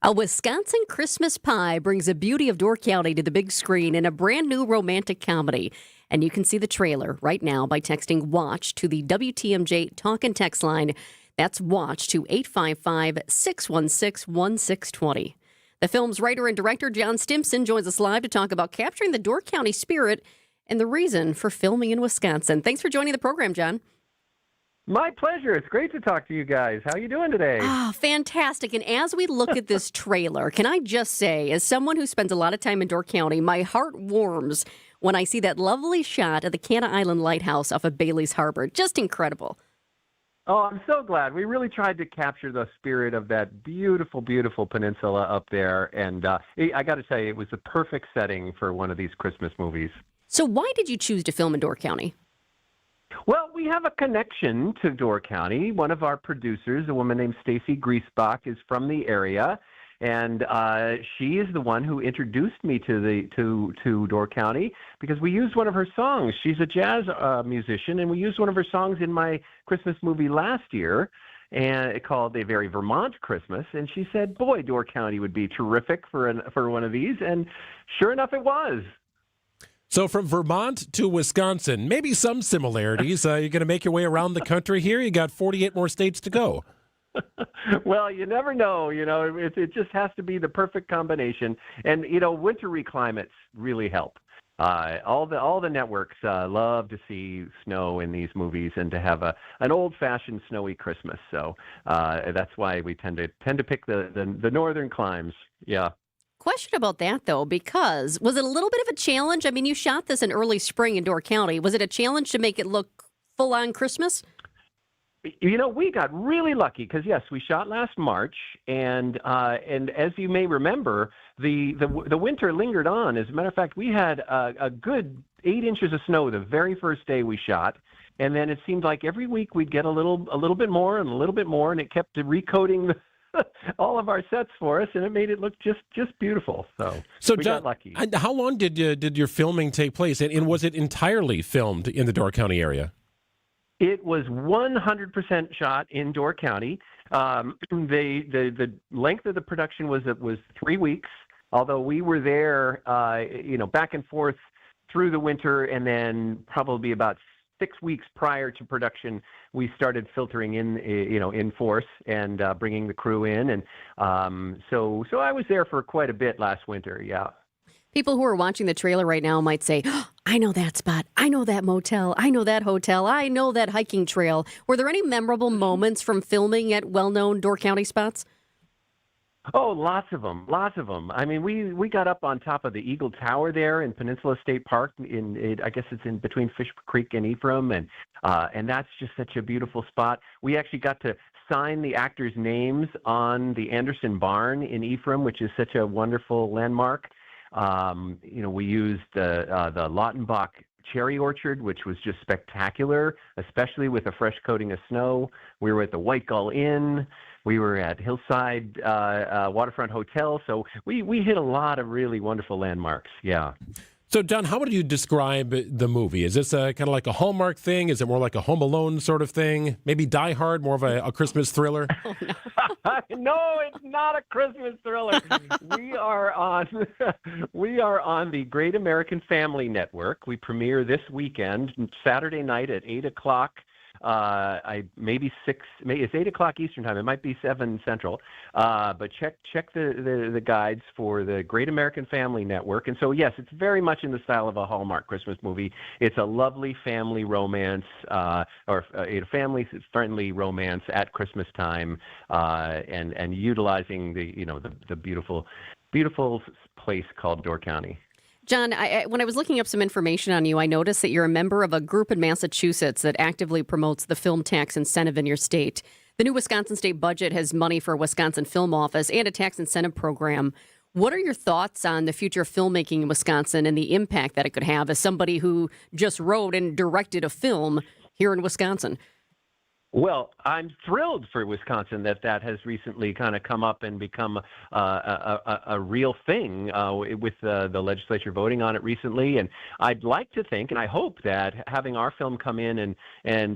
A Wisconsin Christmas Pie brings the beauty of Door County to the big screen in a brand new romantic comedy. And you can see the trailer right now by texting WATCH to the WTMJ talk and text line. That's WATCH to 855-616-1620. The film's writer and director, John Stimpson, joins us live to talk about capturing the Door County spirit and the reason for filming in Wisconsin. Thanks for joining the program, John. My pleasure. It's great to talk to you guys. How are you doing today? Fantastic. And as we look at this trailer, can I just say, as someone who spends a lot of time in Door County, my heart warms when I see that lovely shot of the Canna Island Lighthouse off of Bailey's Harbor. Just incredible. Oh, I'm so glad. We really tried to capture the spirit of that beautiful, beautiful peninsula up there. And I got to tell you, it was the perfect setting for one of these Christmas movies. So why did you choose to film in Door County? Well, we have a connection to Door County. One of our producers, a woman named Stacy Griesbach, is from the area, and she is the one who introduced me to Door County because we used one of her songs. She's a jazz musician, and we used one of her songs in my Christmas movie last year, and it called A Very Vermont Christmas. And she said, "Boy, Door County would be terrific for one of these," and sure enough, it was. So from Vermont to Wisconsin, maybe some similarities. You're going to make your way around the country here. You got 48 more states to go. Well, you never know. It just has to be the perfect combination. And, wintry climates really help. All the networks love to see snow in these movies and to have an old-fashioned snowy Christmas. So that's why we tend to pick the northern climes. Yeah. Question about that, though, because was it a little bit of a challenge? I mean, you shot this in early spring in Door County. Was it a challenge to make it look full-on Christmas? We got really lucky because, yes, we shot last March, and as you may remember, the winter lingered on. As a matter of fact, we had a good 8 inches of snow the very first day we shot, and then it seemed like every week we'd get a little bit more and a little bit more, and it kept recoating all of our sets for us, and it made it look just beautiful. So we John, got lucky. How long did your filming take place, and was it entirely filmed in the Door County area? It was 100% shot in Door County. The length of the production was 3 weeks, although we were there, back and forth through the winter, and then probably about 6 weeks prior to production, we started filtering in force and bringing the crew in, and so I was there for quite a bit last winter. Yeah. People who are watching the trailer right now might say, oh, I know that spot. I know that motel. I know that hotel. I know that hiking trail. Were there any memorable moments from filming at well-known Door County spots? Oh, lots of them. I mean, we got up on top of the Eagle Tower there in Peninsula State Park. I guess it's in between Fish Creek and Ephraim, and that's just such a beautiful spot. We actually got to sign the actors' names on the Anderson Barn in Ephraim, which is such a wonderful landmark. We used the Lautenbach cherry orchard, which was just spectacular, especially with a fresh coating of snow. We were at the White Gull Inn. We were at Hillside Waterfront Hotel. So we hit a lot of really wonderful landmarks. Yeah. So, John, how would you describe the movie? Is this kind of like a Hallmark thing? Is it more like a Home Alone sort of thing? Maybe Die Hard, more of a Christmas thriller? Oh, no. No, it's not a Christmas thriller. We are on the Great American Family Network. We premiere this weekend, Saturday night at 8 o'clock. It's 8 o'clock Eastern time. It might be 7 Central. But check the guides for the Great American Family Network. And so, yes, it's very much in the style of a Hallmark Christmas movie. It's a lovely family romance, or a family-friendly romance at Christmas time, and utilizing the beautiful place called Door County. John, when I was looking up some information on you, I noticed that you're a member of a group in Massachusetts that actively promotes the film tax incentive in your state. The new Wisconsin state budget has money for a Wisconsin Film Office and a tax incentive program. What are your thoughts on the future of filmmaking in Wisconsin and the impact that it could have as somebody who just wrote and directed a film here in Wisconsin? Well, I'm thrilled for Wisconsin that has recently kind of come up and become a real thing with the legislature voting on it recently. And I'd like to think, and I hope that having our film come in and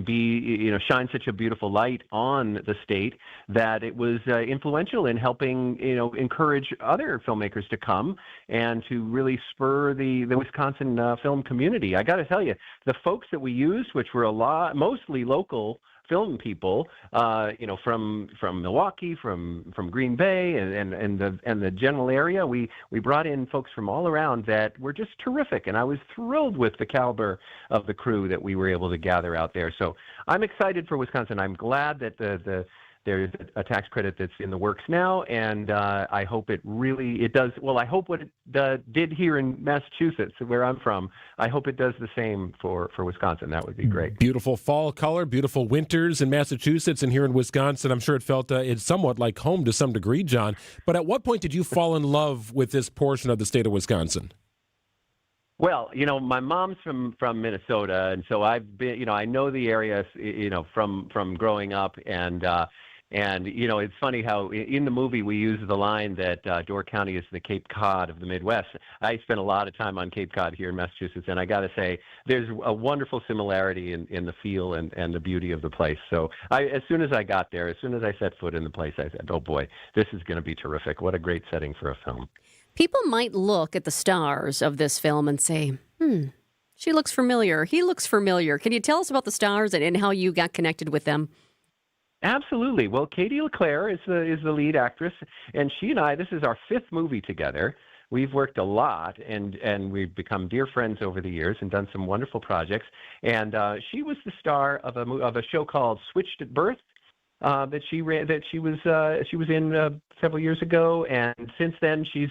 be shine such a beautiful light on the state, that it was influential in helping encourage other filmmakers to come and to really spur the Wisconsin film community. I got to tell you, the folks that we used, which were mostly local film people, from Milwaukee, from Green Bay, and the general area. We brought in folks from all around that were just terrific, and I was thrilled with the caliber of the crew that we were able to gather out there. So I'm excited for Wisconsin. I'm glad that there's a tax credit that's in the works now, and I hope it does. Well, I hope what it did here in Massachusetts, where I'm from, I hope it does the same for Wisconsin. That would be great. Beautiful fall color, beautiful winters in Massachusetts and here in Wisconsin. I'm sure it felt it's somewhat like home to some degree, John. But at what point did you fall in love with this portion of the state of Wisconsin? Well, my mom's from Minnesota, and so I've been, I know the area, from growing up, and it's funny how in the movie we use the line that Door County is the Cape Cod of the Midwest. I spent a lot of time on Cape Cod here in Massachusetts, and I got to say there's a wonderful similarity in the feel and the beauty of the place. So as soon as I got there, as soon as I set foot in the place, I said, oh boy, this is going to be terrific. What a great setting for a film. People might look at the stars of this film and say, she looks familiar. He looks familiar. Can you tell us about the stars and how you got connected with them? Absolutely. Well, Katie LeClaire is the lead actress, and she and I, this is our fifth movie together. We've worked a lot, and we've become dear friends over the years and done some wonderful projects. And she was the star of a show called Switched at Birth that she was in several years ago, and since then she's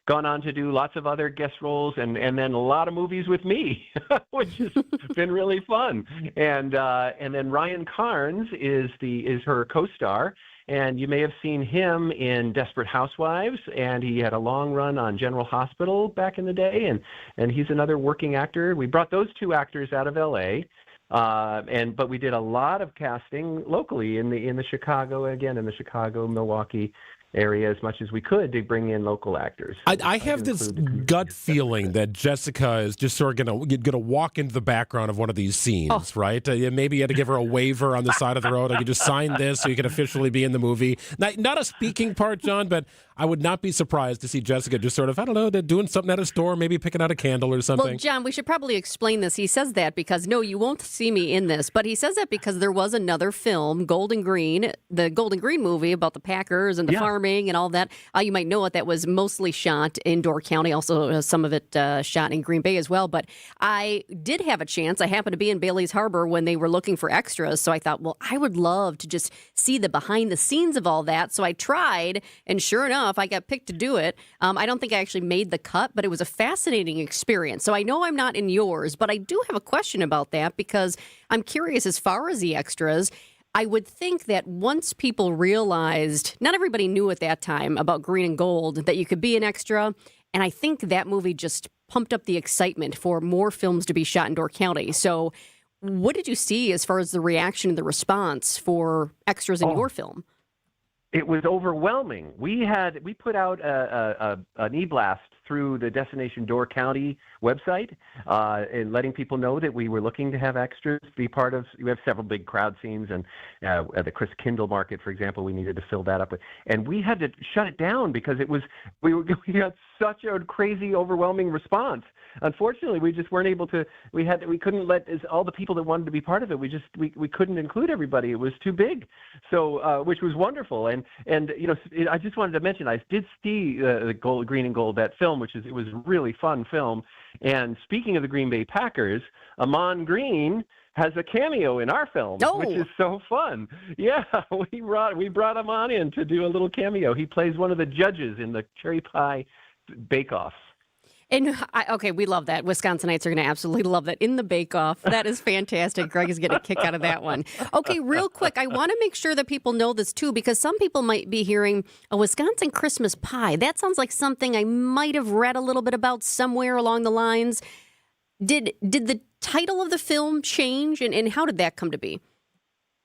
gone on to do lots of other guest roles and then a lot of movies with me, which has been really fun. And then Ryan Carnes is her co-star, and you may have seen him in Desperate Housewives, and he had a long run on General Hospital back in the day, and he's another working actor. We brought those two actors out of L.A., but we did a lot of casting locally in the Chicago, Milwaukee area as much as we could to bring in local actors. I have this gut feeling that Jessica is just sort of going to walk into the background of one of these scenes, right? Maybe you had to give her a waiver on the side of the road. Like, you just sign this so you can officially be in the movie. Not a speaking part, John, but I would not be surprised to see Jessica just sort of, I don't know, doing something at a store, maybe picking out a candle or something. Well, John, we should probably explain this. He says that because, no, you won't see me in this, but he says that because there was another film, Golden Green, the Golden Green movie about the Packers and the farming and all that. You might know it. That was mostly shot in Door County, also some of it shot in Green Bay as well. But I did have a chance. I happened to be in Bailey's Harbor when they were looking for extras, so I thought, well, I would love to just see the behind the scenes of all that. So I tried, and sure enough, I got picked to do it. I don't think I actually made the cut, but it was a fascinating experience. So I know I'm not in yours, but I do have a question about that because I'm curious as far as the extras. I would think that once people realized, not everybody knew at that time about Green and Gold, that you could be an extra. And I think that movie just pumped up the excitement for more films to be shot in Door County. So what did you see as far as the reaction and the response for extras in your film? It was overwhelming. We put out an e-blast through the Destination Door County website and letting people know that we were looking to have extras be part of. We have several big crowd scenes, and at the Chris Kindle Market, for example, we needed to fill that up with, and we had to shut it down because we got such a crazy, overwhelming response. Unfortunately, we just weren't able to. We couldn't let all the people that wanted to be part of it. We couldn't include everybody. It was too big. So, which was wonderful. And I just wanted to mention, I did see the Green and Gold, that film, it was a really fun film. And speaking of the Green Bay Packers, Amon Green has a cameo in our film, which is so fun. Yeah, we brought him on in to do a little cameo. He plays one of the judges in the cherry pie bake-off. And we love that. Wisconsinites are going to absolutely love that. In the bake-off. That is fantastic. Greg is getting a kick out of that one. Okay, real quick, I want to make sure that people know this too, because some people might be hearing a Wisconsin Christmas pie. That sounds like something I might have read a little bit about somewhere along the lines. Did the title of the film change, and how did that come to be?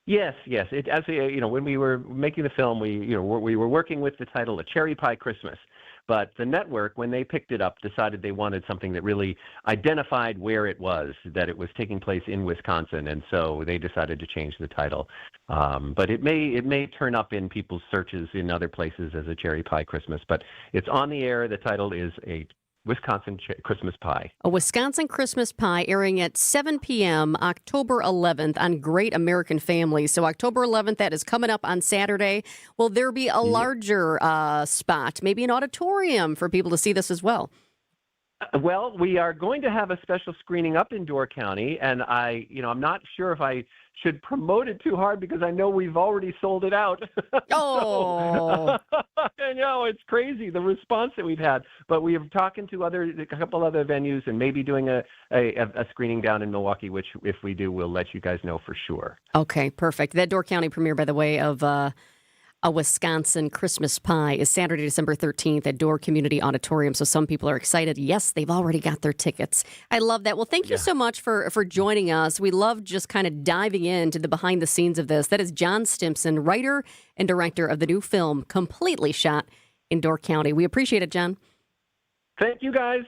Yes, yes. When we were making the film, we were working with the title "A Cherry Pie Christmas," but the network, when they picked it up, decided they wanted something that really identified where it was, that it was taking place in Wisconsin, and so they decided to change the title. But it may turn up in people's searches in other places as "A Cherry Pie Christmas," but it's on the air. The title is "A Wisconsin Christmas Pie." A Wisconsin Christmas Pie airing at 7 p.m. October 11th on Great American Family. So October 11th, that is coming up on Saturday. Will there be a larger spot, maybe an auditorium for people to see this as well? Well, we are going to have a special screening up in Door County, and I'm not sure if I should promote it too hard because I know we've already sold it out. Oh, I know it's crazy the response that we've had, but we are talking to a couple other venues and maybe doing a screening down in Milwaukee, which if we do, we'll let you guys know for sure. okay, perfect. That Door County premiere, by the way, of A Wisconsin Christmas Pie is Saturday, December 13th at Door Community Auditorium. So some people are excited. Yes, they've already got their tickets. I love that. Well, thank you so much for joining us. We love just kind of diving into the behind the scenes of this. That is John Stimpson, writer and director of the new film, completely shot in Door County. We appreciate it, John. Thank you, guys.